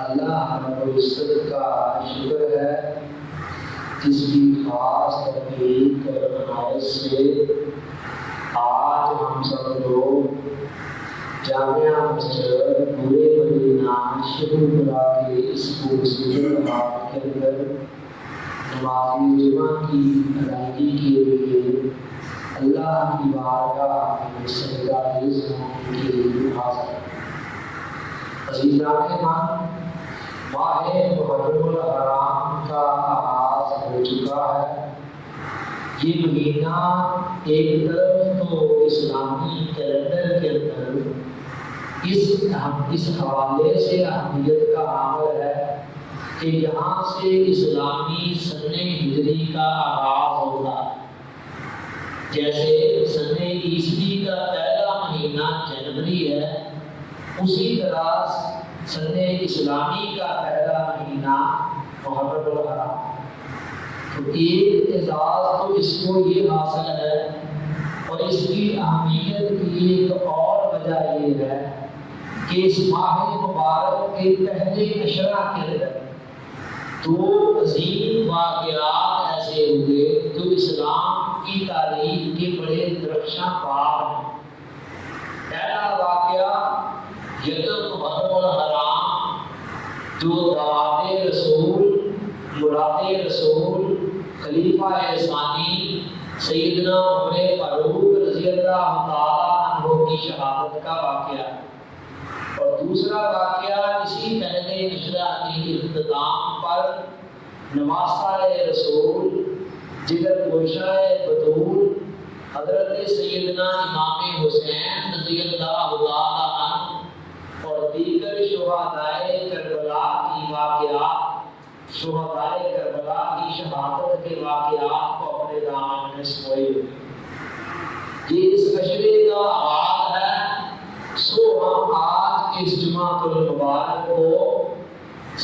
اللہ رب العزت کا شکر ہے جس کی خاص توفیق اور عنایت سے آج ہم سب لوگ جامعہ مسجد پورے مدینہ شیخوپورہ کے اس خوبصورت ہال کے اندر نماز جمعہ کی ادائیگی کے لیے اللہ کی بارگاہ میں سجدہ ریز ہونے کے لیے حاضر عزیزان مان، ماہ محرم الحرام کا آغاز ہو چکا ہے۔ یہ مہینہ ایک طرف تو اسلامی کیلنڈر کے اندر اس حوالے سے اہمیت کا حامل ہے کہ یہاں سے اسلامی سنہ ہجری کا آغاز ہوتا ہے۔ جیسے سنہ عیسوی کا پہلا مہینہ جنوری ہے، اسی طرح سنہ اسلامی کا پہلا مہینہ محرم الحرام۔ تو ایک اعزاز تو اس کو یہ حاصل ہے، اور اس کی اہمیت کی ایک اور وجہ یہ ہے کہ اس ماہ مبارک کے پہلے عشرہ کے اندر دو عظیم واقعات ایسے ہوئے جو اسلام کی تاریخ کے بڑے درخشاں باب ہیں۔ پہلا واقعہ یکم محرم الحرام، جو دعوت رسول، مراد رسول، خلیفہ ثانی سیدنا عمر فاروق رضی اللہ تعالیٰ عنہ کی شہادت کا واقعہ، اور دوسرا واقعہ اسی پہلے عشرہ کے اختتام پر نواسہ رسول، جگر گوشہ بطول حضرت سیدنا امام حسین رضی اللہ تعالیٰ عنہ اور دیگر شہدائے کربلا کی واقعات، شہدائے کربلا کی شہادت کے واقعات کو اپنے دامن میں سموئے ہوئے۔ یہ اس عشرے کا آغاز ہے، سو ہم آج اس جمعہ المبارک کو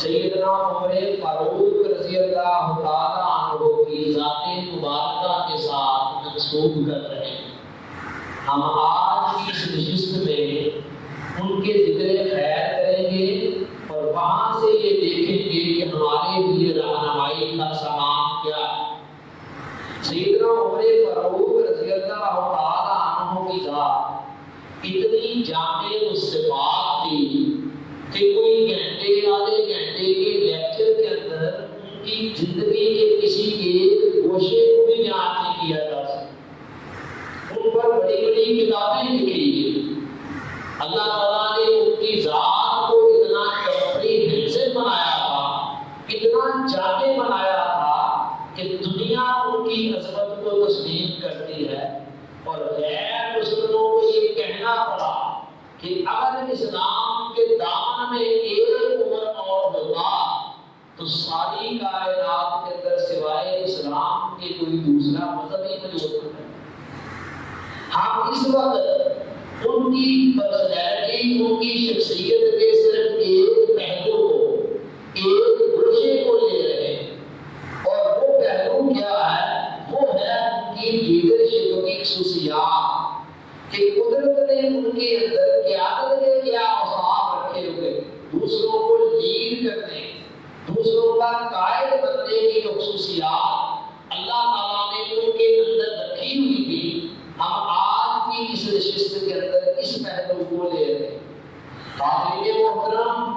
سیدنا عمر فاروق رضی اللہ تعالیٰ عنہ کی ذات مبارکہ کے ساتھ منسوب کر رہے ہیں۔ ہم آج کی اس نشست میں ان کے ذکر خیر کریں گے اور وہاں سے یہ دیکھیں گے کہ ہمارے لیے رہنمائی کا سامان کیا ہے۔ سیدنا عمر فاروق رضی اللہ تعالیٰ عنہ کی ذات اتنی جامع الصفات تھی کہ کوئی گھنٹے آدھے گھنٹے کے لیکچر کے اندر ان کی زندگی کے کسی ایک گوشے کو بھی بیان نہیں کیا جا سکتا۔ ان پر بڑی بڑی کتابیں لکھی گئی۔ اللہ تعالیٰ نے ان کی ذات کو اتنا تفریح سے بنایا تھا، اتنا جامع بنایا تھا کہ دنیا ان کی عظمت کو تسلیم کرتی ہے، اور غیر مسلموں کو یہ کہنا پڑا کہ اگر اسلام کے دامن میں ایک عمر اور ہوتا تو ساری کائنات کے اندر سوائے اسلام کے کوئی دوسرا مذہب ہی موجود نہیں۔ ہم اس وقت ان کی پرسنالٹی، ان کی شخصیت کے صرف ایک پہلو کو، ایک گوشے کو لے رہے ہیں، اور وہ پہلو کیا ہے؟ وہ ہے ان کی لیڈرشپ کی خصوصیات، کہ قدرت نے ان کے اندر قیادت کے کیا اوصاف رکھے ہوئے، دوسروں کو لیڈ کرنے، دوسروں کا قائد بننے کی جو خصوصیات اللہ تعالیٰ نے ان کے اندر رکھی ہوئی تھی، ہم آج کی اس نشست کے اندر اس پہلو کو لے رہے ہیں۔ حاضرین محترم،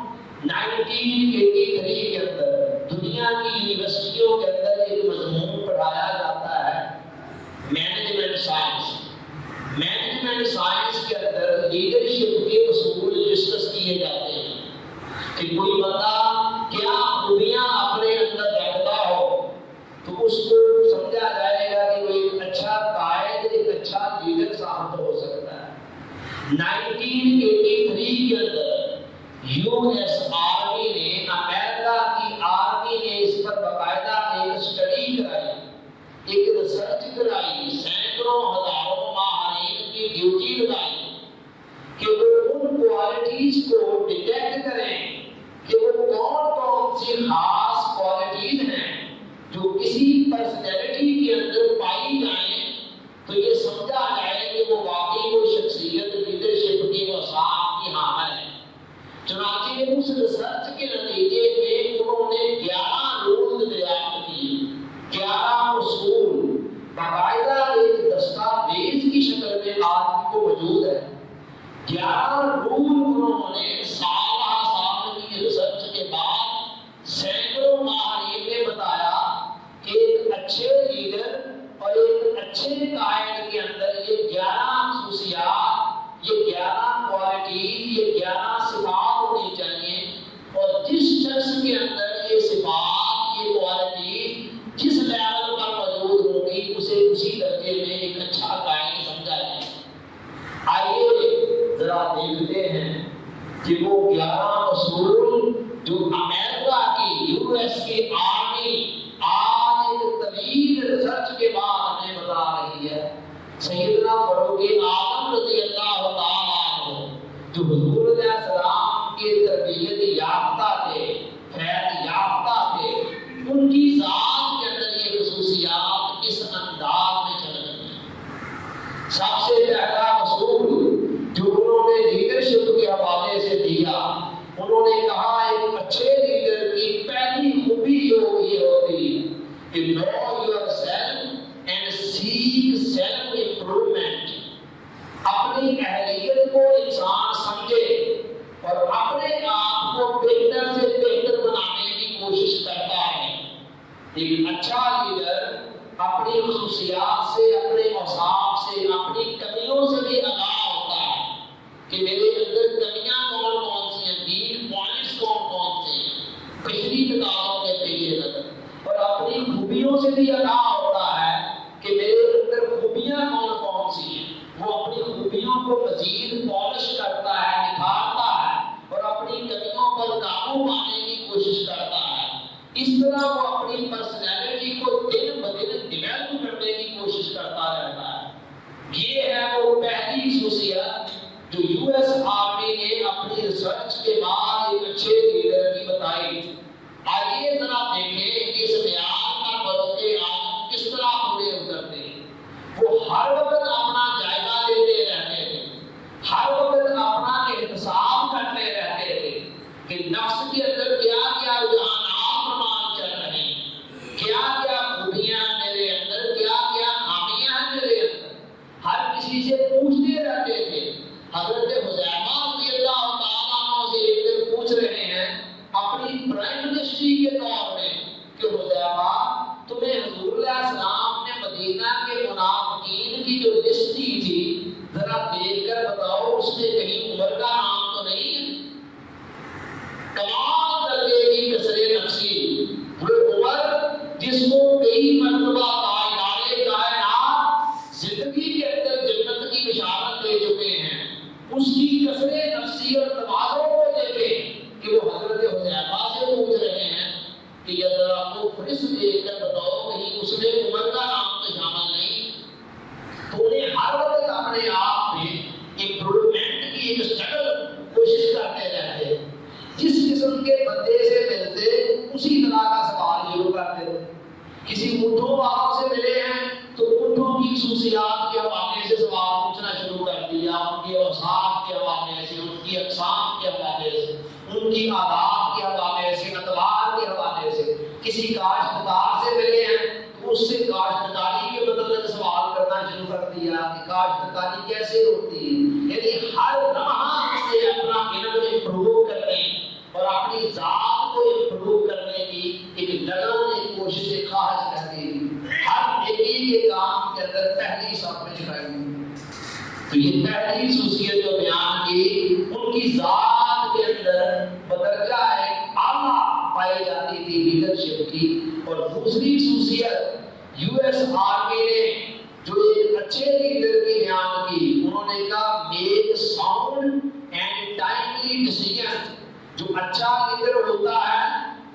1983 کے اندر دنیا کی یونیورسٹیوں کے اندر ایک مضمون پڑھایا جاتا ہے کیے جاتے ہیں کہ کوئی بندہ کیا خوبیاں اپنے اندر رکھتا ہو تو اس کو سمجھا جائے گا کہ وہ ایک اچھا قائد، ایک اچھا لیڈر ثابت ہو سکتا ہے۔ 1983 کے اندر یو ایس آرمی نے، امریکہ کی آرمی نے اس پر باقاعدہ ایک اسٹڈی کرائی، ایک ریسرچ کرائی، سینکڑوں ہزاروں ماہرین کی ڈیوٹی لگائی کہ وہ ان کوالٹیز کو ڈیٹیکٹ کریں کہ وہ کون کون سی خاص کوالٹیز ہیں جو کسی پرسنالٹی کے اندر پائی جائیں تو یہ سمجھا جائے کہ وہ واقعی وہ شخصیت لیڈرشپ کی اوصاف کی حامل ہے۔ چنانچہ اس ریسرچ کے نتیجے میں انہوں نے 11 رول دریافت کیے، 11 اصول باقاعدہ ایک دستاویز کی شکل میں آج کو موجود ہے۔ 11 رول انہوں نے سال کی ریسرچ کے بعد سینکڑوں ماہرین نے بتایا کہ ایک اچھے لیڈر اور ایک اچھے قائد کے اندر یہ 11 خصوصیات، یہ 11 کوالٹیز، یہ 11 صفات ہونی چاہیے، اور جس شخص کے اندر یہ صفات، یہ کوالٹیز جس لیول پر موجود ہوگی اسے اسی درجے میں ایک اچھا قائد سمجھا جائے۔ آئیے ذرا دیکھتے ہیں کہ وہ 11 اصول جو امریکہ کی، یو ایس کی آرمی آج ایک طویل ریسرچ کے بعد ہمیں بتا رہی ہے۔ سیدنا فاروق اعظم رضی اللہ تعالیٰ عنہ جو حضور علیہ السلام کے تربیت یافتہ تھے، فیض یافتہ تھے، ان کی ذات کے اندر یہ خصوصیات کس انداز میں چل رہی ہیں۔ سب سے پہلا اصول جو انہوں نے لیڈرشپ کے حوالے سے دیا، انہوں نے کہا ایک اچھے لیڈر کی پہلی خوبی یہ ہوتی ہے کہ know yourself and seek self improvement، اپنی اہلیت کو انسان سمجھے اور اپنے آپ کو بہتر سے بہتر بنانے کی کوشش کرتا ہے۔ ایک اچھا لیڈر اپنی خصوصیات سے، اپنے اوصاف سے، اپنی کمیوں سے بھی آگاہ ہوتا ہے کہ میرے اندر کمیاں کون کون سی ہیں، ویک پوائنٹس کون کون سے ہیں پچھلی کتابوں کے پیش نظر، اور اپنی خوبیوں سے بھی آگاہ ہوتا ہے کہ میرے اندر خوبیاں کون کون سی ہیں۔ وہ اپنی خوبیوں کو مزید پالش کرتا ہے، نکھارتا ہے، اور اپنی کمیوں پر قابو پانے کی کوشش کرتا ہے۔ اس طرح وہ اپنی پرسنالٹی کو دن بدن ڈیولپ کرنے کی کوشش کرتا رہتا ہے۔ یہ ہے وہ پہلی خصوصیت جو یو ایس آرمی نے اپنی ریسرچ کے بعد ایک اچھے لیڈر کی بتائی۔ آئیے ذرا دیکھیں کہ اس معیار پر فاروق اعظم کس طرح پورے اترتے ہیں۔ وہ ہر وقت اپنا جائزہ لیتے رہتے تھے، ہر وقت اپنا احتساب کرتے رہتے تھے کہ نفس کے اندر کیا کیا رجحانات روان چل رہے ہیں، کیا کیا خوبیاں میرے اندر، کیا کیا خامیاں ہیں میرے اندر۔ ہر کسی سے پوچھتے رہتے تھے۔ حضرت حذیفہ رضی اللہ تعالیٰ عنہ سے ایک دن پوچھ رہے ہیں اپنی پرائم منسٹری کے دور میں کہ حذیفہ تمہیں حضور علیہ السلام نے مدینہ کے منافقین کی جو لسٹ دی تھی ذرا دیکھ کر بتاؤ اس میں کہیں عمر کا نام تو نہیں ہے؟ کمال درجے کی کثرت نفسی، وہ عمر جس کو کئی مرتبہ تاجدار کائنات زندگی کے اندر جنت کی بشارت دے چکے ہیں، اس کی کثرت نفسی اور تواضع کو دیکھیں کہ وہ حضرت حذیفہ سے پوچھ رہے ہیں کہ یہ ذرا وہ فہرست دیکھ کر بتاؤ کہیں اس میں عمر کا نام تو شامل نہیں۔ تو انہیں ہر وقت اپنے آپ میں امپروومنٹ کی ایک اسٹرگل کوشش کرتے رہتے، جس قسم کے بندے سے ملتے اسی طرح کا سوال شروع کرتے۔ کسی اونٹوں والوں سے ملے ہیں تو اونٹوں کی خصوصیات کے حوالے سے سوال پوچھنا شروع کر دیا، ان کے اوصاف کے حوالے سے، ان کی اقسام کے حوالے سے، ان کی عادات کے حوالے سے، اطوار کے حوالے سے۔ کسی کاشتکار سے ملے ہیں تو اس سے کاشتکاری کے متعلق سوال کرنا شروع کر دیا کہ کاشتکاری کیسے ہوتی ہے۔ یعنی ہر لمحہ سے اپنا علم امپروو کرنے اور اپنی ذات کو امپروو کرنے کی ایک لگن، ایک کوشش، ایک خواہش رہتی ہے۔ ہر نیکی کے کام کے اندر پہلی صف میں چھپائی ہوئی۔ تو یہ پہلی خصوصیت جو بیان کی ان کی ذات کے دوسری خصوصیت یو ایس آرمی نے جو ایک اچھے لیڈر کی بیان کی، انہوں نے کہا make sound and timely decision. جو اچھا لیڈر ہوتا ہے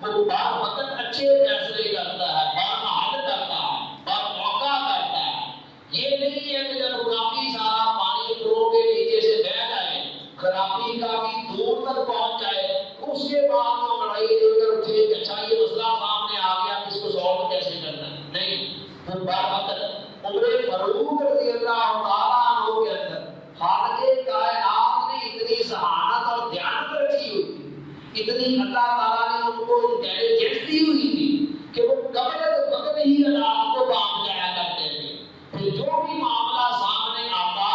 وہ بر وقت اچھے فیصلے کرتا ہے، بر محل کرتا ہے، بر موقع کرتا ہے. یہ نہیں ہے کہ جب کافی سارا پانی پرو کے نیچے سے بہہ جائے، خرابی کافی دور تک پہنچ جائے، اس کے بعد وہ لڑائی لے کر اٹھے کہ اچھا یہ مسئلہ سامنے آ گیا، اس کو سالو کیسے کرنا ہے. نہیں، وہ بر وقت عمر فاروق رضی اللہ تعالیٰ عنہ کے اندر خالق کائنات نے اتنی ذہانت اور دیانت رکھی ہوئی تھی، اتنی اللہ تعالیٰ نے ان کو انٹیلیجنس دی ہوئی تھی کہ وہ قبل وقت ہی رات کو کام جایا کرتے تھے. پھر جو بھی معاملہ سامنے آتا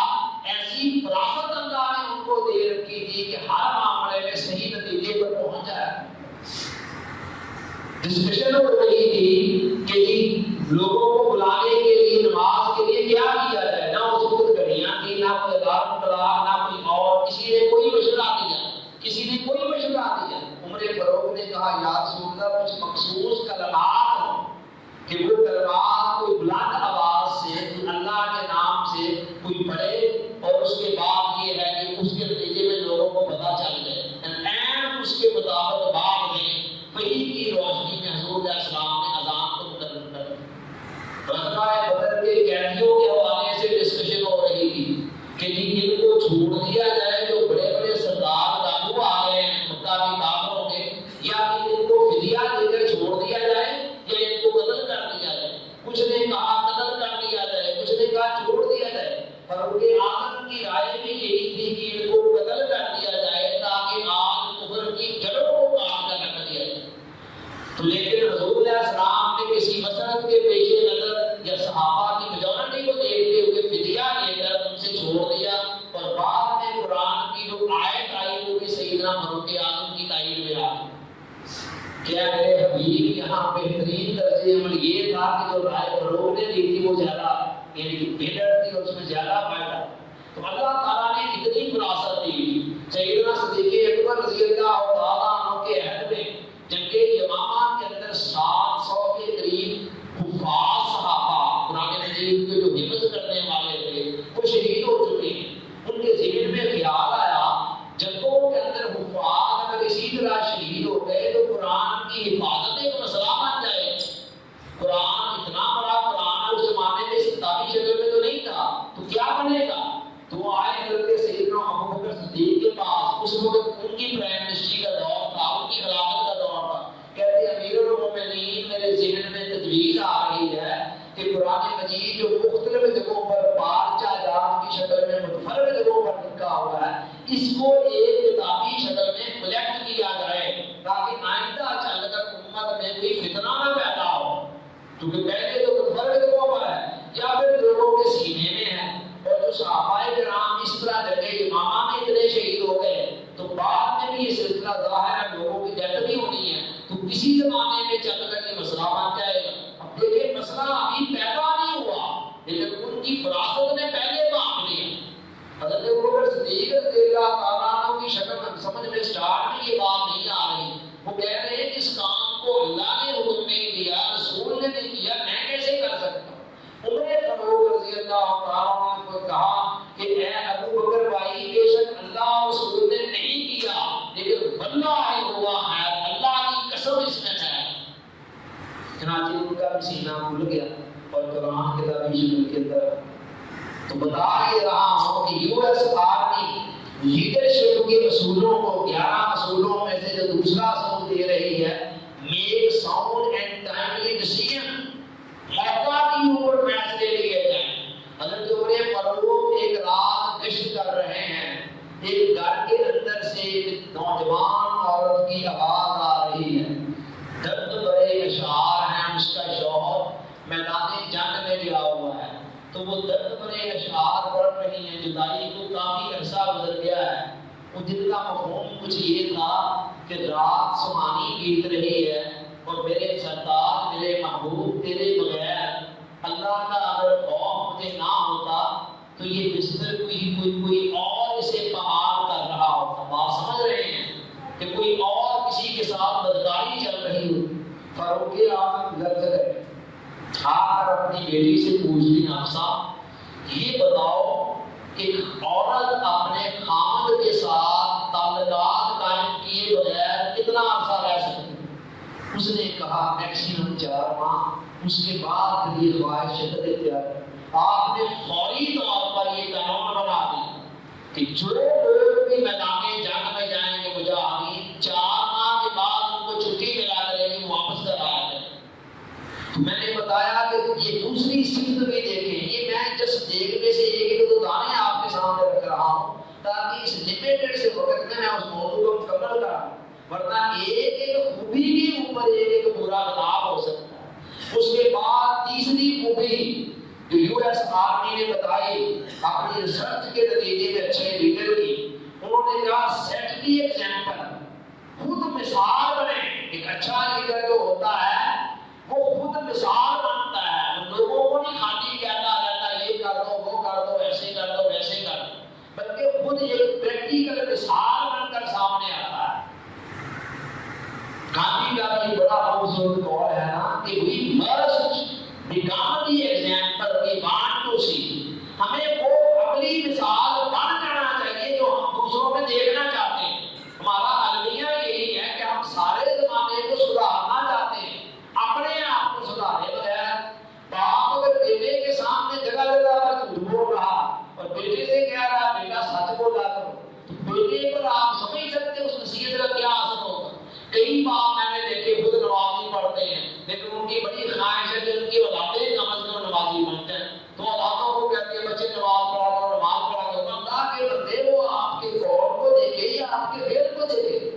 ایسی فراست اللہ نے ان کو دے رکھی تھی کہ ہر معاملے میں صحیح نتیجے پر پہنچ جایا. ڈسکشن ہو رہی تھی کہ جی لوگوں کو بلانے کے لیے نماز کے لیے کیا کیا جائے. نہ اس وقت گھڑیاں تھی، نہ کوئی الارم کلاک، نہ کوئی اور کسی نے کوئی مشورہ دیا، کسی نے کوئی مشورہ دیا. عمر فاروق نے کہا یا رسول اللہ کچھ مخصوص کلمات ہوں کہ وہ کلمات کوئی بلند آواز سے اللہ کے نام سے کوئی پڑھے اور اس کے بعد یہ ہے کہ اس کے نتیجے میں لوگوں کو پتہ چل جائے. اینڈ اس کے مطابق بعد میں وحی کی روشنی میں حضور علیہ السلام نے اذان کو مقرر کر دیا. غزوہ بدر کے قیدیوں کے حوالے سے ڈسکشن ہو رہی تھی کہ جی ان کو چھوڑ دیا جائے جو بڑے بڑے سردار قابو آ گئے ہیں مکہ کے کافروں کے، یا ان کو فدیہ دے کر چھوڑ دیا جائے یا ان کو قتل کر دیا جائے. کچھ نے کہا قتل کر دیا جائے، کچھ نے کہا چھوڑ دیا جائے. فاروق اعظم کی رائے بھی یہی تھی کہ ان کو قتل کر دیا جائے تاکہ آج کفر کی جڑوں کو کاٹ کر رکھ دیا جائے. تو لیکن حضور علیہ السلام نے کسی مسلط کے پیش نظر یا صحابہ کی میجورٹی کو دیکھتے ہوئے فدیہ لے کر ان سے چھوڑ دیا. اور بعد میں قرآن کی جو آیت آئی وہ بھی سیدنا فاروق اعظم کی تائید میں آ گئی. کیا ہے حبیب یہاں بہترین طرز عمل یہ تھا کہ جو رائے فاروق نے دی تھی وہ زیادہ یعنی کہ بہتر تھی اور اس میں زیادہ فائدہ. تو اللہ تعالیٰ نے اتنی فراست دی. سیدنا صدیق اکبر رضی اللہ تعالیٰ عنہ کے عہد میں جنگ یمامہ کے اندر 700 کے قریب حفاظ صحابہ قرآن مجید کے جو حفظ کرنے والے تھے وہ شہید ہو چکے ہیں. ان کے ذہن میں خیال آیا جنگوں کے اندر حفاظ اگر اسی طرح شہید ہو گئے تو قرآن کی حفاظت ایک مسئلہ بن جائے. قرآن اتنا بڑا قرآن اس زمانے میں اس کتابی شکل میں تو نہیں تھا، تو کیا بنے گا. تو آئے حضرت سیدنا ابوبکر صدیق کے پاس، اس وقت ان کی پرائم منسٹری کا دور تھا، ان کی خلافت کا دور تھا. کہتے امیر المومنین میرے ذہن میں تجویز آ رہی ہے کہ قرآن مجید جو مختلف جگہوں پر پارچہ جات کی شکل میں متفرق جگہوں پر لکھا ہوا ہے اس کو ایک کتابی شکل میں کلیکٹ کیا جائے تاکہ آئندہ چل کر امت میں کوئی فتنہ نہ پیدا ہو. کیونکہ پہلے تو متفرق جگہوں پر ہے یا پھر لوگوں کے سینے میں ہے. اور جو صحابہ کرام اس طرح جنگ یمامہ میں اتنے شہید ہو گئے تو بعد میں بھی یہ سلسلہ ظاہر ہے لوگوں کی ڈیتھ بھی ہونی ہے. تو کسی زمانے میں چل کر یہ مسئلہ بن جائے گا. اب دیکھیں مسئلہ ابھی پیدا نہیں ہوا لیکن ان کی فراست نے پہلے کام لیا. حضرت ابوبکر صدیق رضی اللہ تعالیٰ عنہ کی شکل سمجھ میں سٹارٹ میں یہ بات نہیں آ رہی. وہ کہہ رہے ہیں کہ اس کام کو اللہ نے حکم نہیں دیا، رسول نے نہیں کیا، میں کیسے کر سکتا ہوں. عمر فاروق رضی اللہ تعالیٰ عنہ کو کہا کہ اے ابوبکر بھائی بے شک اللہ اور رسول نے نہیں کیا لیکن واللہ ہوا ہے، اللہ کی قسم اس میں ہے. چنانچہ ان کا بھی سینہ کھل گیا اور قرآن کتابی شکل کے اندر. تو بتا یہ رہا ہوں کہ یو ایس آرمی لیڈرشپ کے اصولوں کو 11 اصولوں میں سے جو دوسرا اصول دے رہی ہے make sound and timely decision, موقع کے اوپر فیصلے لیے جائیں. حضرت عمر فاروق ایک رات گشت کر رہے ہیں، ایک گھر کے اندر سے ایک نوجوان عورت کی آواز آ رہی ہے، درد بڑے اشعار ہیں، اس کا شوہر میدان جنگ میں گیا ہوا ہے. تو وہ درد بڑے اشعار پڑھ رہی ہیں، جدائی کو کافی عرصہ گزر گیا ہے. وہ جن کا مفہوم کچھ یہ تھا کہ رات سہانی بیت رہی ہے اور میرے سردار میرے محبوب تیرے بغیر اللہ کا اگر خوف مجھے نہ ہوتا تو یہ بستر کوئی اور اسے بحال کر رہا ہوتا. آپ سمجھ رہے ہیں کہ کوئی اور کسی کے ساتھ بدکاری چل رہی ہو. فاروق اعظم لفظ اپنی بیٹی سے پوچھتی حفصہ یہ بتاؤ کہ عورت اپنے خامد کے ساتھ تعلقات قائم کیے بغیر کتنا عرصہ رہ سکتی؟ اس نے کہا میکسیمم 4 ماہ، اس کے بعد یہ خواہش شدت اختیار۔ آپ نے فوری طور پر یہ قانون بنا دیا کہ جو لوگ بھی میدان جنگ میں جائیں گے مجاہدین 4 ماہ کے بعد ان کو چھٹی ملا کرے گی، واپس کرایا جائے۔ میں نے بتایا کہ یہ دوسری صفت بھی دیکھیں، یہ میں جس دیکھنے سے ایک دو دانے آپ کے سامنے رکھ رہا ہوں تاکہ اس لمیٹڈ سے وقت میں اس موضوع کو مکمل کروں، ورنہ ایک ایک خوبی کے اوپر ایک ایک پورا کتاب ہو سکتا ہے۔ اس کے بعد تیسری خوبی جو یو ایس آرمی نے بتائی اپنی ریسرچ کے نتیجے میں اچھے لیڈر کی، انہوں نے کہا سیٹ دی ایگزامپل، خود مثال بنے۔ ایک اچھا لیڈر جو ہوتا ہے وہ خود مثال بنتا ہے، لوگوں کو نہیں خالی کہتا رہتا یہ کر دو وہ کر دو ایسے کر دو ویسے کر دو، بلکہ خود ایک پریکٹیکل مثال بن کر سامنے آتا ہے۔ گاندھی کا بھی بڑا خوبصورت قول ہے نا کہ we must become the example we want to see۔ ہمیں وہ عملی مثال بن جانا چاہیے جو ہم دوسروں میں دیکھنا چاہتے ہیں۔ ہمارا المیہ یہی ہے کہ ہم سارے زمانے کو سدھارنا چاہتے ہیں، اپنے آپ کو سدھارے بغیر۔ باپ اگر بیٹے کے سامنے جگہ جگہ پر جھوٹ بول رہا اور بیٹے سے کہہ رہا ہے بیٹا سچ بولا کرو، تو بیٹے پر آپ سمجھ سکتے اس نصیحت کا کیا اثر ہوگا۔ کئی باپ میں نے دیکھے خود نمازی پڑھتے ہیں لیکن ان کی بڑی خواہش ہے کہ ان کی اولادیں کم از کم نمازی بن جائیں، تو اولادوں کو کہتے ہیں بچے نماز پڑھا کرو نماز پڑھا کرو۔ اللہ کے بندے وہ آپ کے قول کو دیکھے یا آپ کے فعل کو دیکھے؟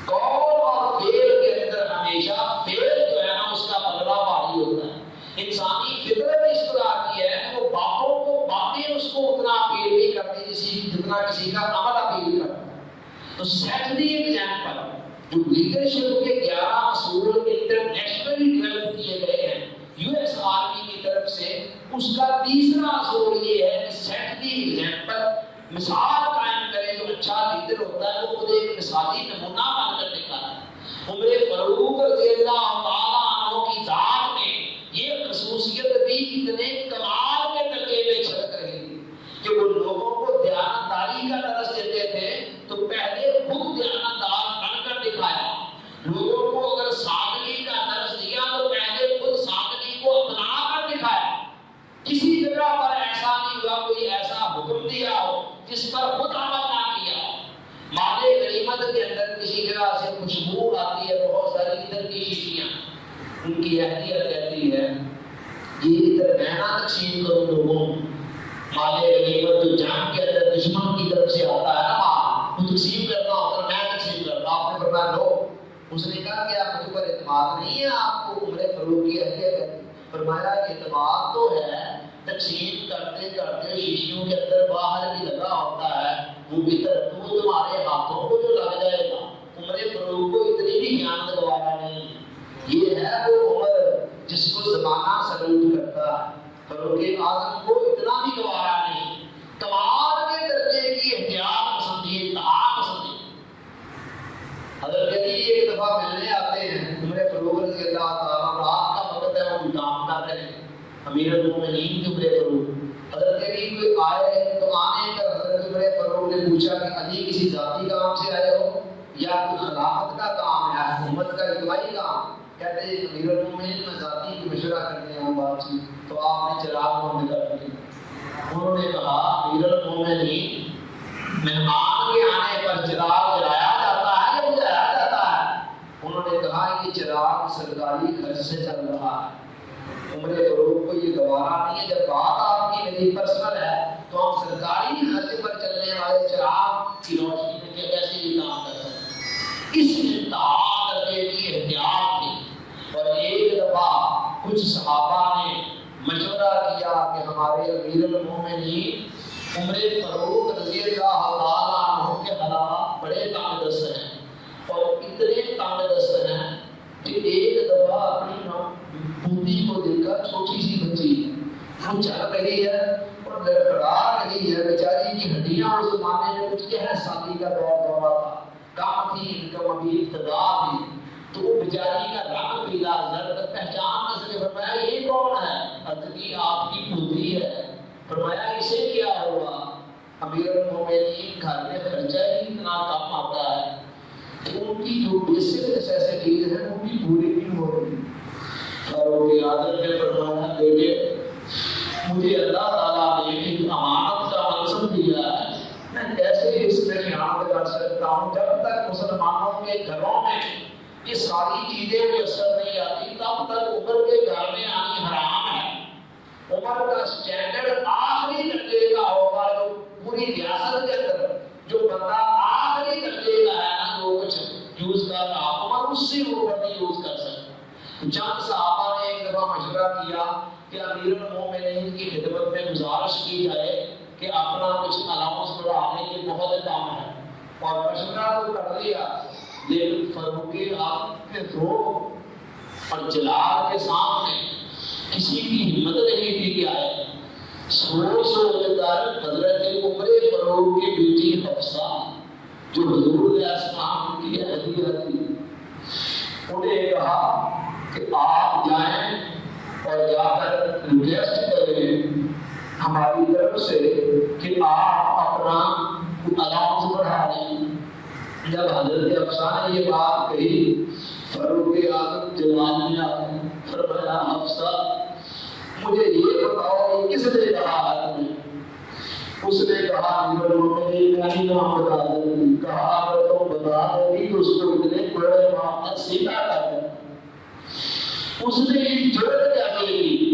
قول اور فعل کے اندر ہمیشہ فعل جو ہے نا اس کا بدلہ بھاری ہوتا ہے۔ انسانی فطرت اس طرح کی ہے کہ وہ باتوں کو باتیں اس کو اتنا اپیل نہیں کرتی جتنا کسی کا عمل اپیل کرتا ہے۔ تو سیٹ دی ایگزامپل، جو لیڈرشپ کے 11 اصول انٹرنیشنلی ڈیولپ کیے گئے ہیں یو ایس آرمی کی طرف سے، اس کا تیسرا اصول یہ ہے کہ سیٹ دی ایگزامپل، مثال قائم کرے۔ جو اچھا لیڈر ہوتا ہے وہ خود ایک مثالی نمونہ بن کر دکھاتا ہے۔ عمر فاروق رضی اللہ تعالیٰ عنہ کی ذات میں یہ خصوصیت بھی اتنے کمال کے درجے میں چھلک رہی تھی کہ وہ لوگوں کو دیانتداری کا درس دیتے تھے تو پہلے خود دیانتدار بن کر دکھایا۔ لوگوں کو اگر سادگی کا درس دیا تو پہلے خود سادگی کو اپنا کر دکھایا۔ کسی جگہ پر ایسا نہیں ہوا کوئی ایسا حکم دیا ہو جس پر خود عمل نہ کیا ہو۔ مال غنیمت کے اندر کسی جگہ سے خوشبو آتی ہے، بہت ساری ادھر کی شیشیاں، ان کی اہلیت کہتی ہے یہ ادھر مہنگا تقسیم کرو لوگوں۔ مال غنیمت جو جنگ کے اندر دشمن کی طرف سے آتا ہے نا مال، وہ تقسیم کرنا ہوتا ہے، میں تقسیم کرتا ہوں۔ آپ نے فرمایا لو۔ اس نے کہا کہ آپ مجھ پر اعتماد نہیں ہے، آپ کو عمر فاروق کی اہلیت ہے۔ فرمایا اعتماد تو ہے، تقسیم کرتے کرتے شیشیوں کے اندر باہر بھی لگا ہوتا ہے، وہ بھی تو تمہارے ہاتھوں کو جو لگ جائے گا۔ عمر فاروق کو اتنی بھی خیانت گوارا نہیں۔ یہ ہے وہ عمر جس کو زمانہ سلوٹ کرتا ہے، فاروق اعظم کو اتنا بھی گوارا نہیں۔ کمال کے درجے کی احتیاط پسندی، اتحاد پسندی۔ حضرت علی ایک دفعہ ملنے آتے ہیں عمر فاروق رضی اللہ تعالیٰ، رات کا وقت ہے، وہ کام کر رہے ہیں، امیر المومنین کے عمر فاروق۔ حضرت علی کوئی آئے تو آنے پر حضرت عمر فاروق نے پوچھا کہ علی کسی ذاتی کام سے آئے ہو یا کوئی خلافت کا کام ہے، حکومت کا اجتماعی کام؟ کہتے ہیں امیر المومنین میں ذاتی کی مشورہ کرنے ہوں بات چیت، تو آپ نے چراغ بند کر دیے۔ انہوں نے کہا امیر المومنین مہمان کے آنے پر چراغ جلایا جاتا ہے یا بجھایا جاتا ہے؟ انہوں نے کہا یہ چراغ سرکاری خرچ سے چل رہا ہے۔ عمر فاروق کو یہ گوارا نہیں ہے، جب بات آپ کی میری پرسنل ہے تو ہم سرکاری خرچ پر چلنے والے چراغ کی روشنی میں کیسے یہ کام کر سکتے ہیں؟ اس انتہا درجے کی احتیاط تھی۔ اور ایک دفعہ کچھ صحابہ نے مشورہ کیا کہ ہمارے امیر المومنین عمر فاروق رضی اللہ تعالیٰ عنہ کے حالات بڑے تنگ دست ہیں، اور اتنے تنگ دست ہیں کہ ایک دفعہ اپنی پوتی کو دیکھ کر، چھوٹی سی بچی وہ چل رہی ہے اور لڑکھڑا رہی ہے، بیچاری کی ہڈیاں اس زمانے میں کچھ کہہ شادی کا دورہ تھا، کام تھی انکم ابھی ابتدا تھی، تو وہ بیچاری کا رنگ پیلا زرد، پہچان نہ سکے۔ فرمایا یہ کون عرض کی آپ کی پوتی ہے، فرمایا اسے کیا ہوا؟ امیر المومنین گھر میں خرچہ ہی اتنا کم آتا ہے کہ ان کی جو بیسک نیسیسٹیز ہیں وہ بھی پوری نہیں ہو رہی۔ فاروق اعظم نے فرمایا بیٹے مجھے اللہ تعالیٰ نے ایک امانت کا منصب دیا ہے، میں کیسے اس میں خیانت کر سکتا ہوں؟ جب تک مسلمانوں کے گھروں میں یہ ساری چیزیں میسر نہیں آتی تب تک عمر کے گھر میں آنی حرام ہے۔ عمر کا سٹینڈرڈ آخری درجے کا ہوگا، جو پوری ریاست کے اندر جو بندہ آخری درجے کا ہے نا جو کچھ یوز کر رہا، عمر اس سے اوپر نہیں یوز کر سکتا۔ چند صحابہ نے ایک دفعہ مشورہ کیا کہ امیر المومنین کی خدمت میں گزارش کی جائے کہ اپنا کچھ الاؤنس بڑھانے کے بہت کام ہے، اور مشورہ تو کر لیا، لیکن فاروق اعظم کے ذوق اور جلال کے سامنے کسی کی ہمت نہیں تھی کہ آئے۔ سوچ کر حضرت عمر فاروق کی بیٹی حفصہ جو حضور علیہ السلام کی ہدیہ تھی، انہیں کہا کہ آپ جائیں اور جا کر ریکویسٹ کریں ہماری طرف سے کہ آپ اپنا الاؤنس بڑھا دیں۔ جب حضرت حفصہ نے یہ بات کہی، فاروق اعظم جلال میں آ گئے، فرمایا حفصہ مجھے یہ بتاؤ یہ کس نے کہا ہے تمہیں؟ اس نے کہا امیر المومنین کا نام بتا دیں، کہا اگر تم بتا دیں تو اس کو اتنے بڑے معاملات سیدھا کر دیں۔ اس نے جرأت کیسے کی؟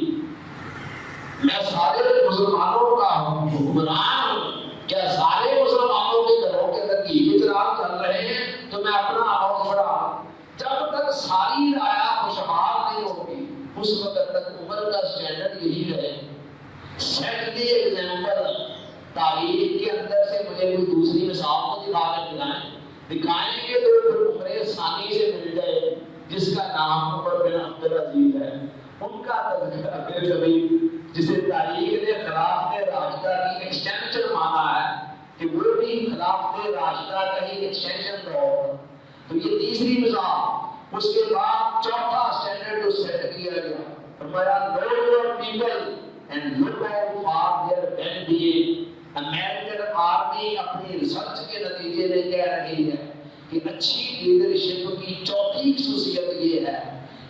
میں سارے مسلمانوں کا حکمران ہوں، کیا سارے مسلمانوں کے گھروں کے اندر گھی کے چراغ چل رہے ہیں تو میں اپنا الاؤنس بڑھا؟ جب تک ساری رعایا خوشحال نہیں ہوگی اس وقت تک عمر کا سٹینڈرڈ یہی رہے۔ سیکنڈلی ایگزامپل تاریخ کے اندر سے مجھے کوئی دوسری مثال کو دکھائیں گے تو پھر عمر ثانی سے مل جائے جس کا نام عمر بن عبدالعزیز ہے، ان کا تذکرہ پھر کبھی، جسے تاریخ نے خلافت راشدہ کی ایکسٹینشن مانا ہے کہ وہ بھی خلافت راشدہ کا ہی ایکسٹینشن دور۔ تو یہ تیسری مثال، اس کے بعد چوتھا اسٹینڈرڈ جو سیٹ کیا گیا، فرمایا know your people and look out for their well-being۔ American army اپنی ریسرچ کے نتیجے میں کہہ رہی ہے کہ اچھی لیڈرشپ کی چوتھی خصوصیت یہ ہے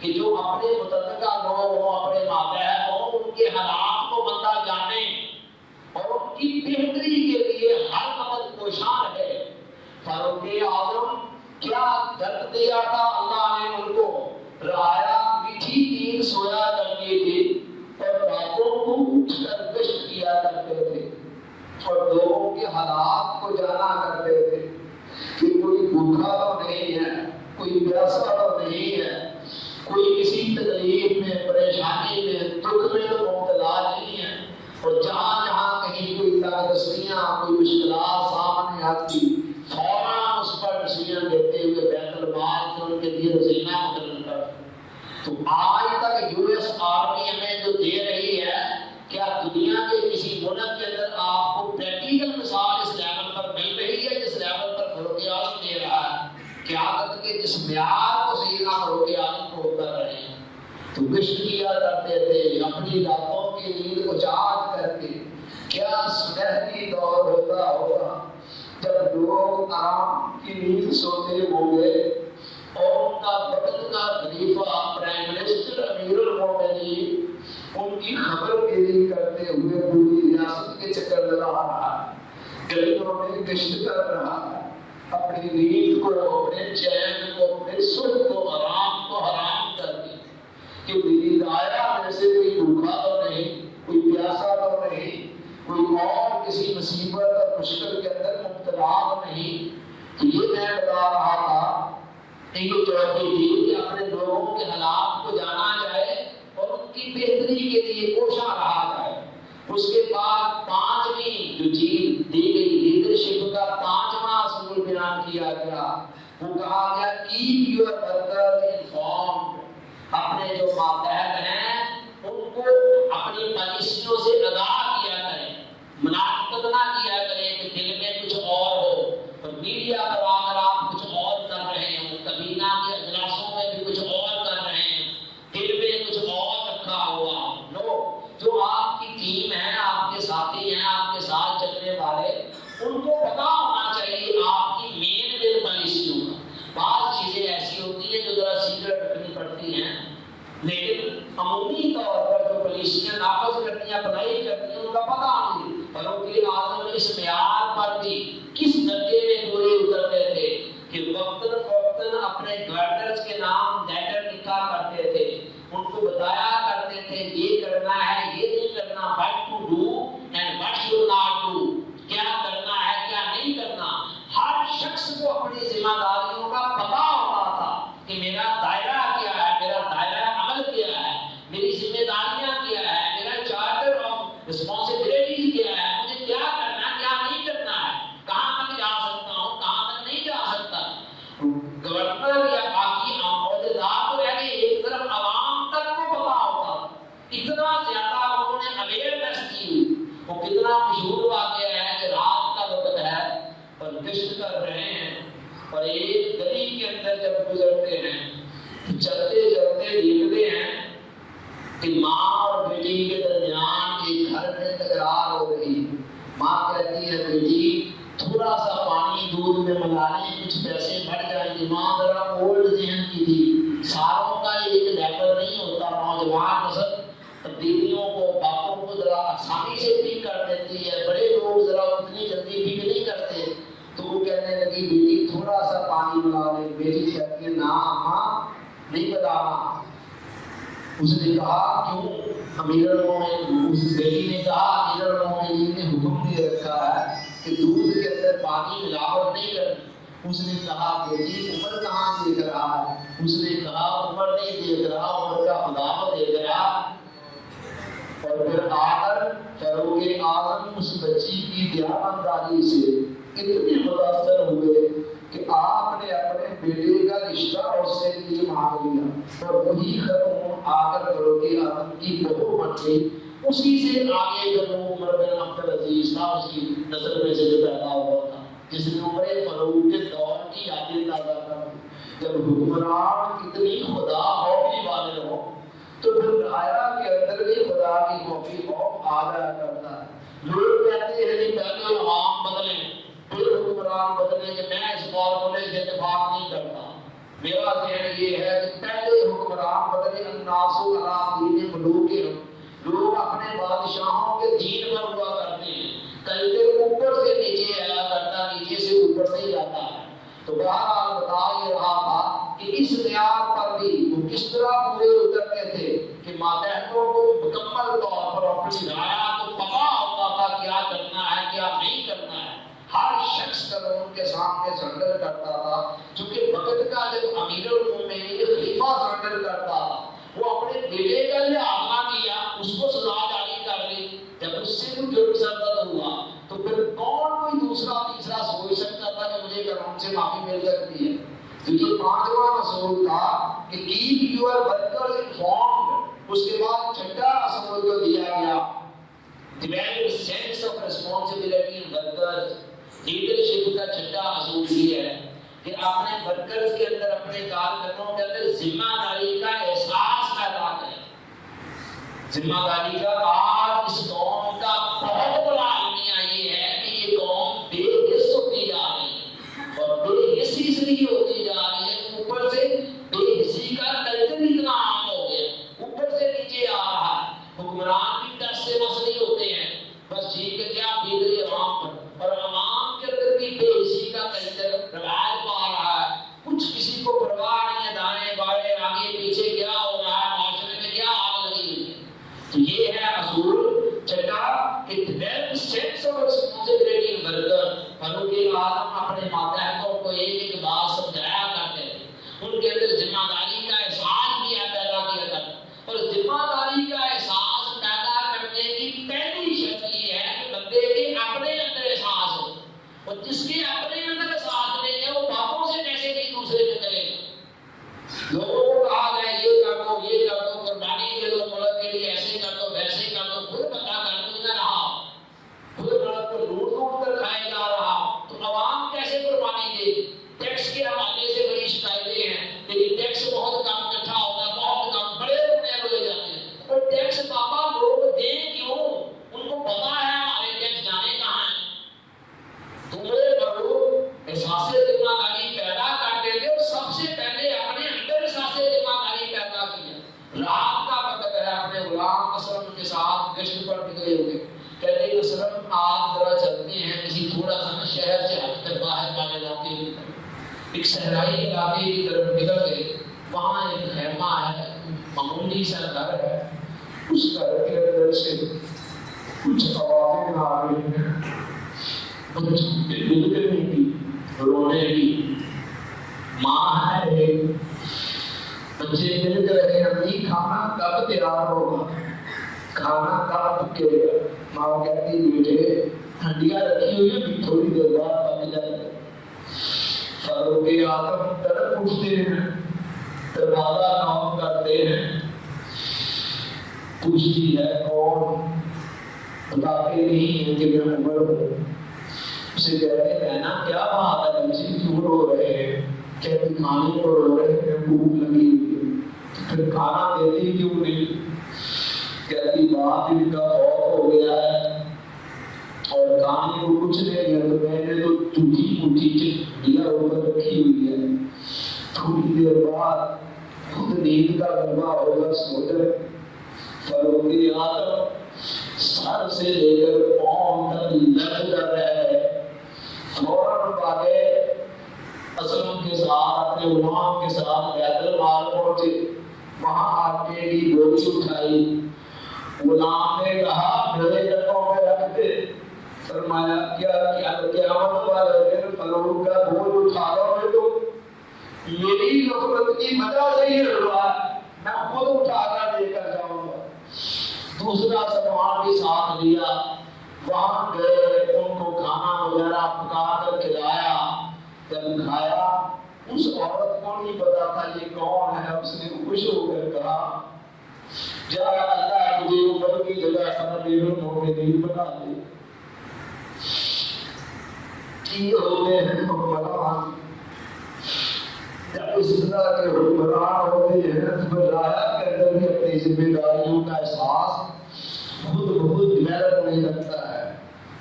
کہ جو اپنے متعلقہ لوگ ہوں، اپنے ماتحت ہوں، ان کے حالات کو بندہ جانے اور ان کی بہتری کے لیے ہر وقت کوشاں رہے۔ فاروق اعظم کیا درد دیا تھا اللہ نے ان کو، رعایا میٹھی نیند سویا کرتی تھی اور راتوں کو اٹھ کر گشت کیا کرتے تھے اور لوگوں کے حالات کو جانا کرتے تھے کہ کوئی بھوکا تو نہیں ہے، کوئی پیاسا تو نہیں ہے، کوئی کسی تکلیف میں، پریشانی میں، دکھ میں تو مبتلا نہیں ہے، اور جہاں جہاں کہیں کوئی تنگدستیاں، کوئی مشکلات سامنے آتی فوراً اس پر ڈسیزن لیتے ہوئے بیت المال سے ان کے لیے رزینہ مقرر کرتے۔ تو آج تک یو ایس آرمی ہمیں جو دے رہی ہے، کیا دنیا کے کسی ملک کے اندر آپ کو پریکٹیکل مثال اس لیول پر مل رہی ہے جس لیول پر فاروق اعظم دے رہا ہے؟ قیادت کے جس معیار کو سیدھا فاروق اعظم کو کر رہے ہیں۔ تو گشت کیا کرتے تھے اپنی راتوں کی نیند کو جاگ کر کے۔ کیا سنہری دور ہوتا ہوگا جب لوگ آرام کی نیند سوتے ہوں گے اور ان کا وقت کا خلیفہ پرائم منسٹر امیر المومنین ان کی خبر گیری کرتے ہوئے پوری ریاست کے چکر لگا رہا ہے، گلیوں میں گشت کر رہا ہے، اپنی نیند کو، اپنے چین کو، اپنے سکھ کو، آرام کو حرام کر دی کہ میری رعایا میں سے کوئی بھوکا تو نہیں، کوئی پیاسا تو نہیں، کوئی اور کسی مصیبت اور مشکل کے اندر مبتلا نہیں۔ تو یہ میں بتا رہا تھا ایک چوتھی تھی کہ اپنے لوگوں کے حالات کو جانا جائے اور ان کی بہتری کے لیے کوشاں رہا جائے۔ اس کے بعد پانچویں جو چیز دی گئی لیڈرشپ کا پانچواں اصول بیان کیا گیا، وہ کہا گیا کیپ یور ورکرز انفارمڈ۔ اپنے جو ماتحت ہیں ان کو اپنی پالیسیوں سے آگاہ کیا کریں، منافقت نہ کیا کریں کہ دل میں کچھ اور ہو اور میڈیا پر آ کر آپ کچھ اور کر رہے ہوں، کابینہ کے اجلاسوں میں بھی کچھ اور کر رہے ہیں، دل میں کچھ اور رکھا ہوا۔ نو، اس نے نافذ کرنی ہے اپلائی کرنی ہے ان کا پتہ نہیں. فاروق اعظم اس معیار پر بھی کس نقطے میں پورے اترتے تھے کہ وقتاً فوقتاً اپنے گورنرز کے نام لیٹر لکھا کرتے تھے, ان کو بتایا کرتے تھے یہ کرنا ہے یہ نہیں کرنا, what to do and what should not do, کیا کرنا ہے کیا نہیں کرنا. ہر شخص کو اپنی ذمہ داریوں کا پتہ ہوتا تھا کہ میرا دائرہ کیا ہے, میرا دائرہ عمل کیا ہے, میری ذمہ داریاں کیا ہے, میرا چارٹر آف رسپانسبلٹی کیا ہے, مجھے کیا کرنا ہے کیا نہیں کرنا ہے, کہاں تک جا سکتا ہوں کہاں تک نہیں جا سکتا. گورنر یا باقی عہدیدار تو رہ گئے, ایک طرف عوام تک کو پتہ ہوتا. اتنا زیادہ انہوں نے اویئرنیس کی. وہ کتنا مشہور واقعہ ہے کہ رات کا وقت ہے اور گشت کر رہے ہیں اور ایک گلی کے اندر جب گزرتے ہیں چلتے چلتے دیکھتے ہیں کہ ماں اور بیٹی کے درمیان ایک گھر میں تکرار ہو رہی. ماں کہتی ہے بیٹی تھوڑا سا پانی دودھ میں ملا لیں کچھ پیسے بڑھ جائیں گے. ماں ذرا اولڈ ذہن کی تھی, ساروں کا ایک لیول نہیں ہوتا. نوجوان نسل تبدیلیوں کو باپوں کو ذرا آسانی سے پک کر دیتی ہے, بڑے لوگ ذرا اتنی جلدی پک نہیں کرتے. تو وہ کہنے لگی بیٹی تھوڑا سا پانی ملا لیں. بیٹی کہتی ہے نا اماں نہیں بتانا. اس نے کہا کیوں؟ امیر المومنین, اس بیٹی نے کہا امیر المومنین نے حکم دے رکھا ہے کہ دودھ کے اندر پانی ملاوٹ نہیں کرنی. اس نے کہا بیٹی عمر کہاں دیکھ رہا ہے؟ اس نے کہا عمر نہیں دیکھ رہا, عمر کا خدا دیکھ رہا. اور پھر آ کر فاروق اعظم اس بچی کی دیانتداری سے اتنے متاثر ہوئے کہ آپ نے اپنے بیٹے کا رشتہ اس سے لیے مانگ لیا اور وہی ختم آ کر فاروق اعظم کی بہو بن گئی. اسی سے آگے جب عمر بن عبد العزیز تھا اس کی نسل میں سے جو پیدا ہوا تھا جس نے عمر فاروق کے دور کی یادیں تازہ کر. جب حکمران اتنی خدا خوفی والے ہو تو پھر دائرہ کے اندر بھی خدا کی خوفی خوف آ جایا کرتا ہے. لوگ کہتے ہیں کہ پہلے عوام بدلیں پھر حکمران بدلیں, کہ میں اس فارمولے سے اتفاق نہیں کرتا. میرا ذہن یہ ہے کہ پہلے حکمران بدلے الناس علی دین ملوکہم, لوگ اپنے بادشاہوں کے دین پر ہوا کرتے ہیں. کلچر اوپر سے نیچے آیا کرتا, نیچے سے اوپر نہیں جاتا ہے. تو بہرحال بتا یہ رہا تھا کہ اس معیار پر بھی وہ کس طرح پورے اترتے تھے کہ ماتحتوں کو مکمل طور پر اپنی رعایا کو پتا ہوتا تھا کیا کرنا ہے کیا نہیں کرنا ہے. ہر شخص قانون کے سامنے سرنڈر کرتا تھا. چونکہ وقت کا جب امیر المومنین خلیفہ سرنڈر کرتا تھا وہ اپنے بیٹے کا لحاظ نہ کیا, اس کو سزا جاری کر دی. جب اس سے کوئی جرم سرزد ہوا تو پھر کون کوئی دوسرا تیسرا سوچ سکتا تھا کہ مجھے قانون سے معافی مل سکتی ہے. تو یہ پانچواں اصول تھا کہ کیپ یور ورکرز انفارمڈ. اس کے بعد چھٹا اصول جو دیا گیا develop sense of responsibility in workers. Leadership کا چھٹا اصول یہ ہے کہ اپنے ورکرز کے اندر اپنے کارکنوں کے اندر ذمہ داری کا احساس پیدا کریں. ذمہ داری کا آج اس قوم کا بہت بڑا المیہ یہ ہے کہ یہ قوم بے حس ہوتی جا رہی ہے اور بے حسی اس لیے ہوتی جا رہی ہے. اوپر سے بے حسی کا کلچر اتنا عام ہو گیا, اوپر سے نیچے آ رہا ہے. حکمران بھی ٹس سے مسئلے ہوتے ہیں, بس ٹھیک ہے کیا بیت رہی عوام پر, اور عوام کے اندر بھی بے حسی کا کلچر روایت پا رہا ہے. کچھ کسی کو پرواہ نہیں ہے دائیں بائیں آگے پیچھے کیا ہو رہا ہے, معاشرے میں کیا آگ لگی ہوئی ہے. تو یہ ہے اصول چھٹا کہ develop sense of responsibility in worker. Farooq Azam اپنے ماتحتوں کو ایک ایک بات سمجھایا کرتے تھے, ان کے اندر ذمہ داری کا احساس بھی پیدا کیا کرتے. اور ذمہ داری کا احساس پیدا کرنے کی پہلی شرط یہ ہے کہ بندے کے اپنے اندر احساس ہو, اور جس کے اپنے اندر احساس نہیں ہے وہ باپوں سے کیسے نہیں دوسرے کے کرے گا. لوگوں کو کہا گیا یہ کر دو یہ کر دو, قربانی دے دو ملک کے لیے, ایسے کر دو ویسے کر دو, خود پتا کرتے نہ رہا, خود ملک کو لوٹ لوٹ کر کھائے جا رہا, تو عوام کیسے قربانی دے. ٹیکس کے حوالے سے بڑی شکایتیں ہیں لیکن ٹیکس بہت کم اکٹھا ہوتا ہے, بہت کم, بڑے روپے لے جاتے ہیں. اور ٹیکس پاپا لوگ دیں کیوں, ان کو پتا ہے ہمارے ٹیکس جانے کہاں ہیں. تمہارے لوگ احساس ذمہ داری پیدا کرتے تھے, اور سب سے پہلے اپنے اندر احساس ذمہ داری پیدا کیا. رات کا وقت ہے, اپنے غلام وہاں اسلم کے ساتھ گشت پر نکلے ہوئے. کہتے ہیں اسلم آپ ذرا چلتے ہیں کسی تھوڑا سا شہر سے ہٹ کر باہر والے علاقے کی طرف, ایک صحرائی علاقے کی طرف نکل گئے. وہاں ایک خیمہ ہے, معمولی سا گھر ہے. اس گھر کے اندر سے کچھ آوازیں آ رہی ہیں, بچے گلگلنے کی, رونے کی. ماں ہے, بچے مل کر رہے ہیں, امی کھانا کب تیار ہوگا, کھانا کب پکے گا. ماں کہتی بیٹے ہنڈیاں رکھی ہوئی ہیں, تھوڑی دیر بعد پک جائے گا. فاروق اعظم تڑپ اٹھتے ہیں, دروازہ نوک کرتے ہیں. پوچھتی ہے کون, بتاتے نہیں ہیں کہ میں عمر ہوں. اسے کہتے ہیں بہنا کیا بات ہے بچی, کیوں رو رہے ہیں؟ کہتی کھانے کو رو رہے ہیں, بھوک لگی ہوئی ہے. پھر کھانا دیتی کیوں نہیں؟ کہتی باپ ان کا فوت ہو گیا ہے اور کھانے کو کچھ نہیں ہے, تو میں نے تو ٹوٹی پوٹی چٹیا اوپر رکھی ہوئی ہے. تھوڑی دیر بعد خود نیند کا غلبہ ہوگا, سو جائے. فاروق اعظم سر سے لے کر پاؤں تک لگ کر رہے, فوراً بھاگے, اسلم کے ساتھ اپنے غلام کے ساتھ بیت المال پہنچے. وہاں آ کے بھی گولی اٹھائی. غلام نے کہا میرے جگہوں میں رکھ دے. فرمایا کیا قیامت والے دن فاروق کا بوجھ اٹھا دو گے تو میری نفرت کی وجہ سے ہی ہوا, میں خود اٹھا کر لے کر جاؤں گا. دوسرا سامان بھی ساتھ لیا. وہاں گئے, ان کو کھانا وغیرہ پکا کر کھلایا. جب کھایا, اس عورت کو نہیں پتا تھا یہ کون ہے. اس نے خوش ہو کر کہا جا اللہ تجھے عمر کی جگہ امیر المومنین بنا دے. یہ ہوتے ہیں حکمران. جب اس طرح کے حکمران ہوتے ہیں تو ولایت کے اندر بھی اپنی ذمہ داریوں کا احساس خود بخود ڈیولپ نہیں رکھتا ہے.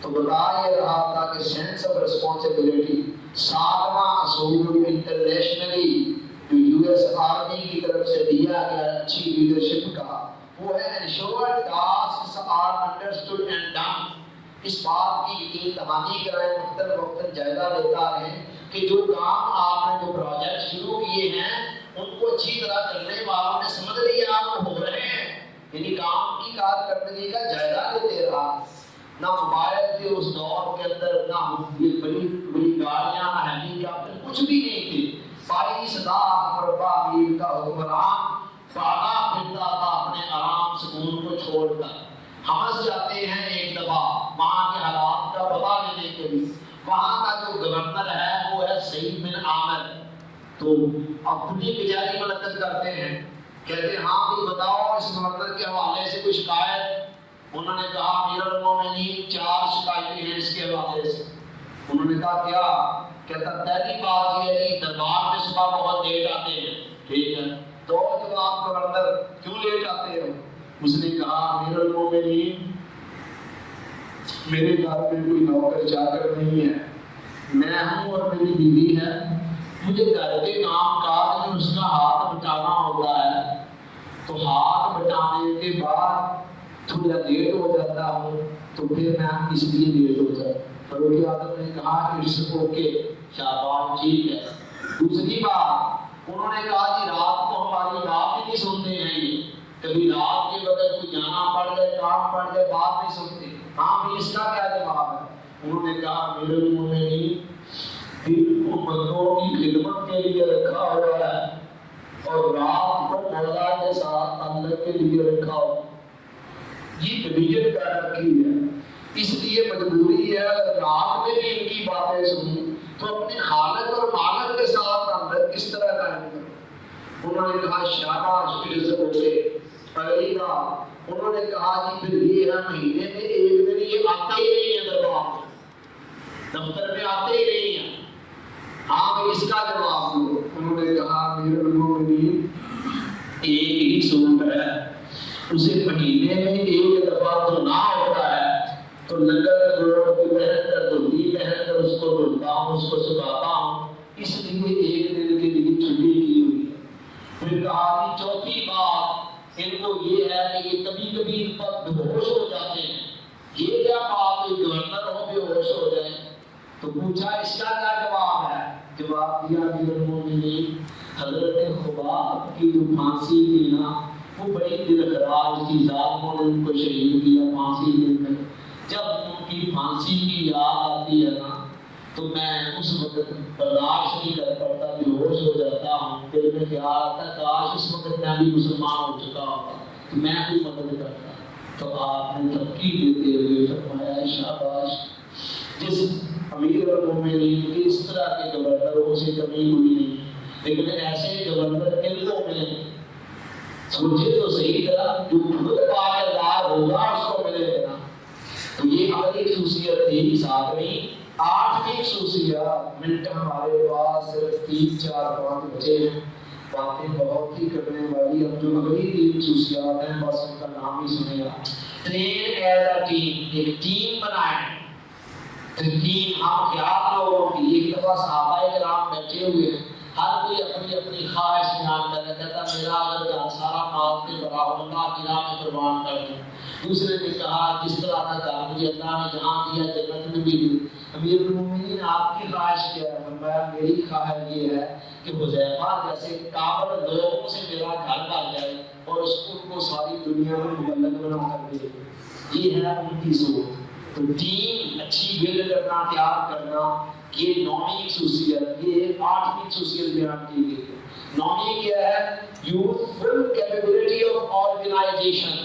تو بتا یہ رہا تھا کہ سینس آف ریسپانسبلٹی 7واں اصول انٹرنیشنلی جو یو ایس آرمی کی طرف سے دیا گیا اچھی لیڈرشپ کا, وہ ہے ensure tasks are understood and done. اس بات کی یقین دہانی کرائے, وقتاً وقتاً جائزہ لیتا ہے کہ جو کام آپ نے جو پروجیکٹ شروع کیے ہیں ان کو اچھی طرح کرنے والوں نے سمجھ لیا آپ ہو رہے ہیں. یعنی کام کی کارکردگی کا جائزہ لیتے رہا. نہ موبائل تھے اس دور کے اندر, نہ یہ بڑی بڑی گاڑیاں, نہ ہیلی کاپٹر, کچھ بھی نہیں تھے. 22 لاکھ مربع میل کا حکمران بھاگا پھرتا تھا اپنے آرام سکون کو چھوڑ کر. ہم جاتے ہیں ایک دفعہ وہاں کے حالات کا پتہ لینے کے لیے. وہاں کا جو گورنر ہے وہ ہے سعید بن عامر. تو اپنی کچہری منعقد کرتے ہیں, کہتے ہیں ہاں بھی بتاؤ اس گورنر کے حوالے سے کوئی شکایت. انہوں نے کہا امیر المومنین 4 شکایتیں ہیں اس کے حوالے سے. انہوں نے کہا کیا؟ کہتا پہلی بات یہ ہے دربار میں صبح بہت لیٹ آتے ہیں. ٹھیک ہے, تو جواب گورنر کیوں لیٹ آتے ہیں؟ اس نے کہا امیر المومنین میرے گھر میں کوئی نوکر چاکر نہیں ہے, میں ہوں اور میری بیوی ہے. مجھے گھر کے کام کاج میں اس کا ہاتھ بٹانا ہوتا ہے, تو ہاتھ بٹانے کے بعد تھوڑا لیٹ ہو جاتا ہوں, تو پھر میں اس لیے لیٹ ہو جاتا. فاروق اعظم نے کہا اٹس اوکے, شاباش, ٹھیک ہے. دوسری بات انہوں نے کہا کہ رات کو ہماری بات ہی نہیں سنتے ہیں, یہ کبھی رات کے وقت کوئی جانا پڑ جائے, کام پڑ جائے, بات نہیں سنتے. ہاں بھی اس کا کیا جواب ہے؟ انہوں نے کہا میرے المومنین دل کو بندوں کی خدمت کے لیے رکھا ہوا ہے اور رات کو مولا کے ساتھ اللہ کے لیے رکھا ہوا. یہ ڈویژن کر رکھی ہے, اس لیے مجبوری ہے رات میں بھی ان کی باتیں سنوں تو اپنے خالق اور مالک کے ساتھ اللہ کس طرح قائم کروں. انہوں نے کہا شاباش, پھر سے بولے. اگلی بات انہوں نے کہا جی پھر یہ ہے مہینے میں ایک دن یہ آتے ہی نہیں ہے دربار میں, دفتر میں آتے ہی نہیں ہیں. ہاں بھائی اس کا جواب دو. انہوں نے کہا امیر المومنین ایک ہی سوٹ ہے, اسے مہینے میں ایک دفعہ دھونا ہوتا ہے, تو لگن گروڑ کو پہن کر دھوتی پہن کر اس کو دھوتا ہوں, اس کو سکھاتا ہوں, اس لیے ایک دن کے لیے چھٹی کی ہوئی ہے. پھر کہا چوتھی بات ان کو یہ ہے کہ یہ کبھی کبھی ان پر بے ہوش ہو جاتے ہیں. یہ کیا بات ہے گورنر ہو بے ہوش ہو جائیں؟ تو پوچھا اس کا کیا جواب ہے؟ جواب دیا امیر المومنین حضرت خباب کی جو پھانسی تھی نا وہ بڑی دلخراج تھی، ظالموں نے ان کو شہید کیا پھانسی دے کر. جب ان کی پھانسی کی یاد آتی ہے نا تو میں اس وقت برداشت نہیں کر پاتا، بے ہوش ہو جاتا ہوں. دل میں خیال آتا ہے کاش اس وقت میں بھی مسلمان ہو چکا ہوتا تو میں کوئی مدد کرتا. تو آپ نے تبکیر دیتے ہوئے فرمایا شاباش، جس امیر المومنین کی اس طرح کے گورنروں سے کمی ہوئی نہیں، لیکن ایسے گورنر علموں میں سوچے تو صحیح طرح جو خود پاکردار ہوگا اس کو ملے گا. تو یہ ہماری خصوصیت تھی. ساتویں آٹھویں خصوصیت، منٹ ہمارے پاس صرف 3-4-5 بچے ہیں، باتیں بہت ہی کرنے والی. اب جو اگلی 3 خصوصیات ہیں بس ان کا نام ہی سنے گا. ٹرین ایز اے ٹیم، ایک ٹیم بنائیں. ٹیم ہم خیال لوگوں کی. ایک دفعہ صحابہ کرام بیٹھے ہوئے ہیں، ہر کوئی اپنی اپنی خواہش بیان کر رہا کہتا میرا اگر گھر سارا مال کے برابر اللہ کی راہ میں قربان کر دوں. دوسرے نے کہا جس طرح کا گھر مجھے اللہ نے جہاں دیا جنت میں بھی دی. امیر المومنین آپ کی خواہش کیا ہے؟ فرمایا میری خواہش یہ ہے کہ حذیفہ جیسے کامل لوگوں سے میرا گھر بھر جائے اور اس کو ساری دنیا میں مبلغ بنا کر دے. یہ ہے ان کی سوچ. تو ٹیم اچھی بلڈ کرنا، تیار کرنا، یہ 9ویں خصوصیت. یہ 8ویں خصوصیت بیان کی گئی ہے. 9ویں کیا ہے؟ Useful capability of organisation.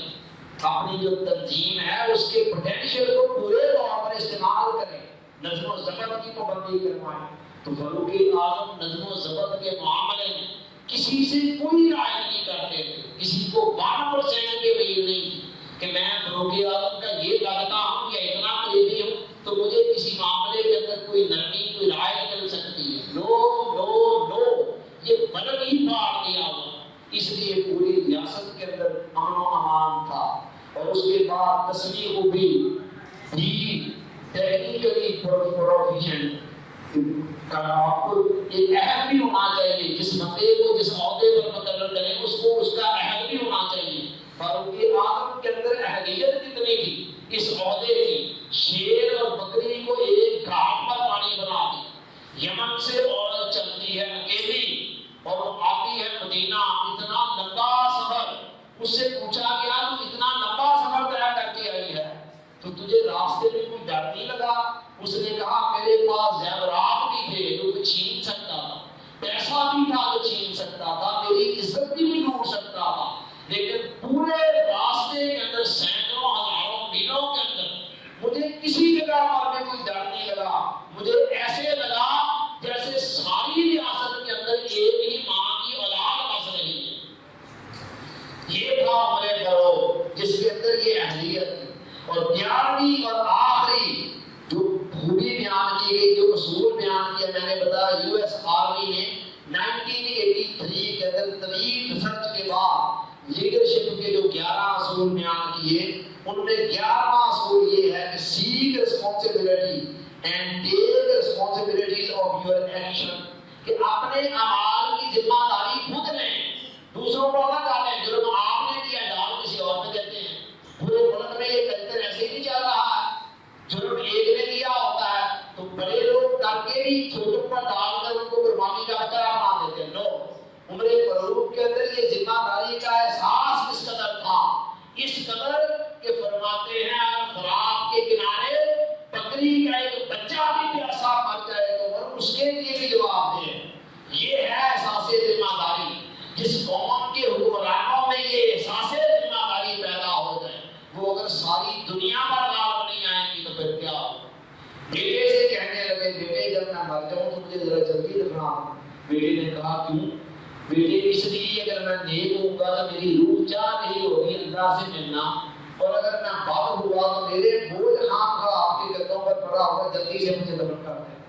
اپنی جو تنظیم ہے اس کے پوٹینشیل کو پورے طور پر استعمال کریں. نظم و ضبط کی پابندی کروائیں. تو فاروق اعظم نظم و ضبط کے معاملے میں کسی سے کوئی رائے نہیں کرتے تھے، کسی کو 1% کی امید نہیں تھی کہ میں فاروق اعظم کا یہ لگتا ہوں یا اتنا قریبی ہوں تو مجھے کسی معاملے کے اندر کوئی نرمی، کوئی رائے مل سکتی ہے. نو نو نو، یہ بلد ہی پھاڑ دیا ہوا. اس لیے پوری ریاست کے اندر امن و امان تھا. اور اس کے بعد تصویر کو بھی ٹیکنیکلی پروفیشن آپ کو ایک اہل بھی ہونا چاہیے. جس بندے کو جس عہدے پر مقرر کریں اس کو اس کا اہل بھی ہونا چاہیے. فاروق اعظم کے اندر اہلیت کتنی تھی اس عہدے کی؟ شیر اور بکری کو ایک گھاٹ پر پانی بنا دی. یمن سے عورت چلتی ہے اکیلی اور وہ آتی ہے مدینہ. اتنا لمبا سفر، اس سے پوچھا گیا تو اتنا لمبا سفر طے کر کے آئی ہے تو تجھے راستے میں کوئی ڈر نہیں لگا؟ اس نے کہا میرے پاس زیورات بھی تھے جو کوئی چھین سکتا تھا، پیسہ بھی تھا جو چھین سکتا تھا، میری عزت بھی نہیں لوٹ سکتا تھا، لیکن پورے راستے کے اندر سینکڑوں ہزاروں میلوں کے اندر مجھے کسی جگہ پر میں کوئی ڈر نہیں لگا. مجھے ایسے لگا جیسے ساری ریاست کے اندر ایک ہی ماں کی اولاد بس رہی ہے. یہ تھا عمر فاروق جس کے اندر یہ اہلیت تھی. اور 11ویں اور آخری جو خوبی بیان کی گئی، جو اصول بیان کیا میں نے بتایا، یو ایس آرمی نے 1983 کے اندر طویل ریسرچ کے بعد لیڈرشپ کے جو 11 اصول بیان کیے، ان میں 11واں اصول یہ ہے کہ seek responsibility and take responsibilities of your action, کہ اپنے اعمال کی ذمہ داری خود لیں، دوسروں کو نہ ڈالیں. جرم آپ نے کیا ڈال کسی اور پہ دیتے ہیں. پورے ملک میں یہ کلچر ایسے ہی نہیں چل رہا ہے. جرم ایک نے کیا ہوتا ہے تو بڑے لوگ کر کے بھی چھوٹوں پر ڈال کر ان کو قربانی کا بچہ بنا دیتے ہیں. لو، عمر فاروق کے اندر یہ ذمہ داری کا احساس کس قدر تھا؟ اس قدر کہ فرماتے ہیں اگر فرات کے کنارے بکری کا ایک بچہ بھی پیاسا مر جائے تو اس کے لیے بھی جواب دے. یہ ہے احساس ذمہ داری. جس قوم کے حکمرانوں میں یہ احساس ذمہ داری پیدا ہو جائے، وہ اگر ساری دنیا پر غالب نہیں آئیں گی تو پھر کیا ہوگا؟ بیٹے سے کہنے لگے بیٹے جب میں مر جاؤں تو مجھے ذرا جلدی دفنا. بیٹے نے کہا کیوں؟ بیٹے اس لیے اگر میں نیک ہوں گا تو میری روح چاہ نہیں ہوگی اللہ سے ملنا، اور اگر میں بد ہوا تو میرے بوجھ خام کا آپ کے گدوں پر پڑا ہوگا، جلدی سے مجھے دفن کر دیں.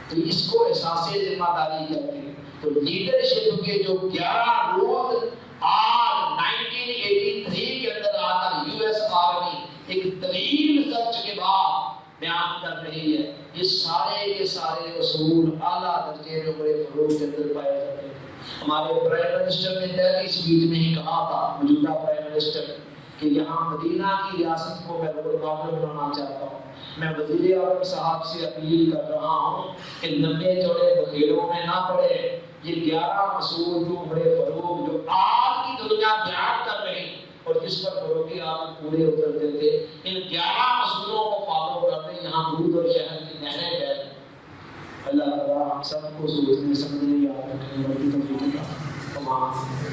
تو اس کو احساس ذمہ داری کہتے ہیں. تو لیڈرشپ کے جو 11 رول آج 1983 کے اندر آتا یو ایس آرمی ایک طویل سرچ کے بعد بیان کر رہی ہے، یہ سارے کے سارے اصول اعلیٰ درجے میں عمر فاروق کے اندر پائے جاتے ہیں. ہمارے پرائم منسٹر نے دہلی اسپیچ میں ہی کہا تھا، موجودہ پرائم منسٹر، کہ یہاں مدینہ کی ریاست کو میں رول ماڈل بنانا چاہتا ہوں۔ میں وزیر اعظم صاحب سے اپیل کر رہا ہوں کہ لمبے چوڑے بکھیروں میں نہ پڑے، یہ 11 اصول جو بڑے فروغ جو آج کی دنیا بیان کر رہی اور جس پر فروغی آپ پورے اترتے تھے، ان 11 اصولوں کو فالو کرنے یہاں دودھ اور شہد کی نہریں ہے۔ اللہ تعالیٰ ہم سب کو سوچنے سمجھنے یاد رکھنے والی توفیق عطا فرمائے۔